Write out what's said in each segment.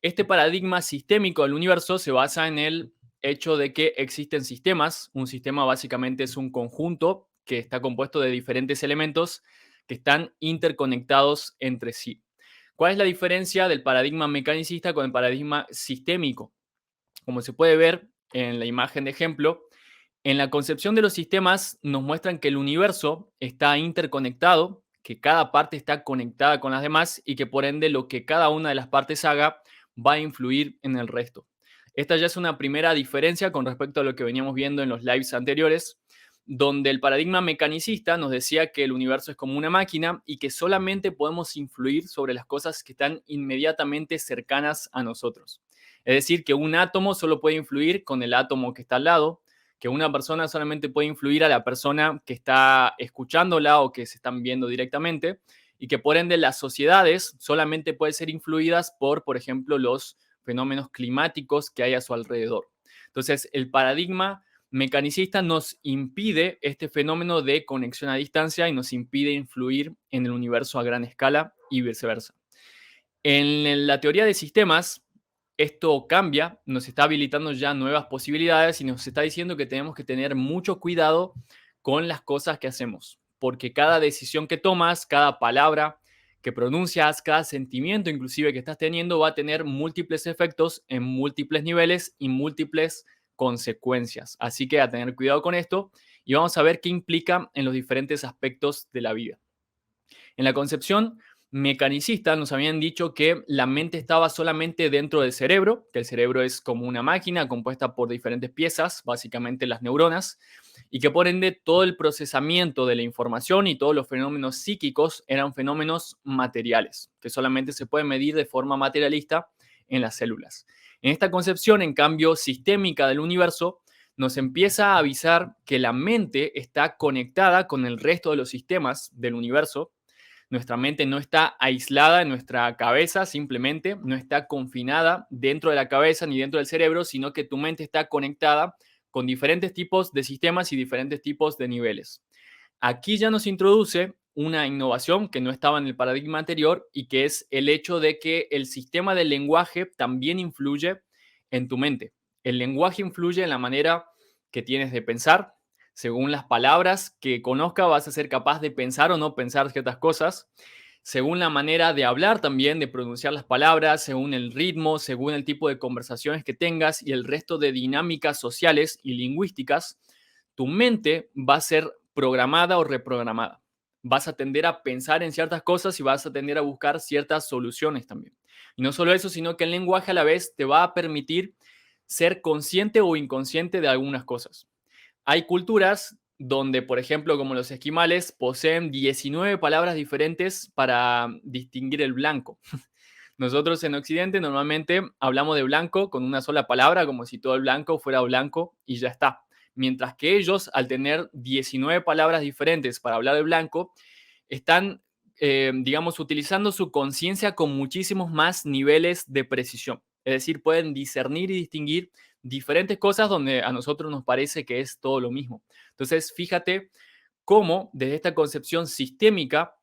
Este paradigma sistémico del universo se basa en el hecho de que existen sistemas. Un sistema básicamente es un conjunto que está compuesto de diferentes elementos que están interconectados entre sí. ¿Cuál es la diferencia del paradigma mecanicista con el paradigma sistémico? Como se puede ver en la imagen de ejemplo, en la concepción de los sistemas nos muestran que el universo está interconectado, que cada parte está conectada con las demás y que por ende lo que cada una de las partes haga va a influir en el resto. Esta ya es una primera diferencia con respecto a lo que veníamos viendo en los lives anteriores, donde el paradigma mecanicista nos decía que el universo es como una máquina y que solamente podemos influir sobre las cosas que están inmediatamente cercanas a nosotros. Es decir, que un átomo solo puede influir con el átomo que está al lado, que una persona solamente puede influir a la persona que está escuchándola o que se están viendo directamente, y que por ende las sociedades solamente pueden ser influidas por ejemplo, los fenómenos climáticos que hay a su alrededor. Entonces, el paradigma mecanicista nos impide este fenómeno de conexión a distancia y nos impide influir en el universo a gran escala y viceversa. En la teoría de sistemas, esto cambia, nos está habilitando ya nuevas posibilidades y nos está diciendo que tenemos que tener mucho cuidado con las cosas que hacemos, porque cada decisión que tomas, cada palabra que pronuncias, cada sentimiento inclusive que estás teniendo va a tener múltiples efectos en múltiples niveles y múltiples consecuencias. Así que a tener cuidado con esto y vamos a ver qué implica en los diferentes aspectos de la vida. En la concepción mecanicista nos habían dicho que la mente estaba solamente dentro del cerebro, que el cerebro es como una máquina compuesta por diferentes piezas, básicamente las neuronas, y que por ende todo el procesamiento de la información y todos los fenómenos psíquicos eran fenómenos materiales, que solamente se pueden medir de forma materialista en las células. En esta concepción, en cambio, sistémica del universo, nos empieza a avisar que la mente está conectada con el resto de los sistemas del universo. Nuestra mente no está aislada en nuestra cabeza, simplemente no está confinada dentro de la cabeza ni dentro del cerebro, sino que tu mente está conectada con diferentes tipos de sistemas y diferentes tipos de niveles. Aquí ya nos introduce una innovación que no estaba en el paradigma anterior y que es el hecho de que el sistema del lenguaje también influye en tu mente. El lenguaje influye en la manera que tienes de pensar. Según las palabras que conozca, vas a ser capaz de pensar o no pensar ciertas cosas. Según la manera de hablar también, de pronunciar las palabras, según el ritmo, según el tipo de conversaciones que tengas y el resto de dinámicas sociales y lingüísticas, tu mente va a ser programada o reprogramada. Vas a tender a pensar en ciertas cosas y vas a tender a buscar ciertas soluciones también. Y no solo eso, sino que el lenguaje a la vez te va a permitir ser consciente o inconsciente de algunas cosas. Hay culturas donde, por ejemplo, como los esquimales, poseen 19 palabras diferentes para distinguir el blanco. Nosotros en Occidente normalmente hablamos de blanco con una sola palabra, como si todo el blanco fuera blanco y ya está. Mientras que ellos, al tener 19 palabras diferentes para hablar de blanco, están, digamos, utilizando su conciencia con muchísimos más niveles de precisión. Es decir, pueden discernir y distinguir diferentes cosas donde a nosotros nos parece que es todo lo mismo. Entonces, fíjate cómo desde esta concepción sistémica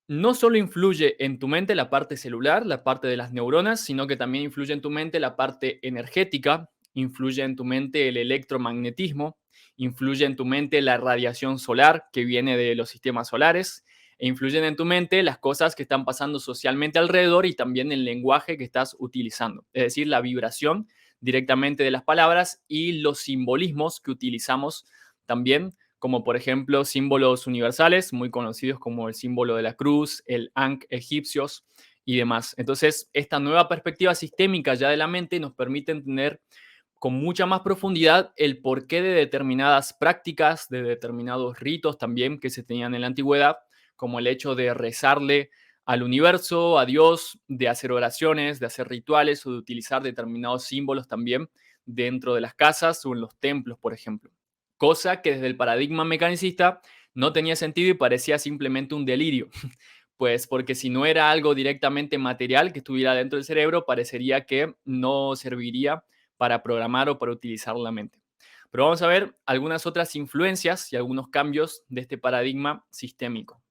no solo influye en tu mente la parte celular, la parte de las neuronas, sino que también influye en tu mente la parte energética, influye en tu mente el electromagnetismo, influye en tu mente la radiación solar que viene de los sistemas solares, e influyen en tu mente las cosas que están pasando socialmente alrededor y también el lenguaje que estás utilizando, es decir, la vibración directamente de las palabras y los simbolismos que utilizamos también, como por ejemplo símbolos universales muy conocidos como el símbolo de la cruz, el Ankh egipcios y demás. Entonces, esta nueva perspectiva sistémica ya de la mente nos permite entender con mucha más profundidad el porqué de determinadas prácticas, de determinados ritos también que se tenían en la antigüedad, como el hecho de rezarle al universo, a Dios, de hacer oraciones, de hacer rituales o de utilizar determinados símbolos también dentro de las casas o en los templos, por ejemplo. Cosa que desde el paradigma mecanicista no tenía sentido y parecía simplemente un delirio. Pues porque si no era algo directamente material que estuviera dentro del cerebro, parecería que no serviría para programar o para utilizar la mente. Pero vamos a ver algunas otras influencias y algunos cambios de este paradigma sistémico.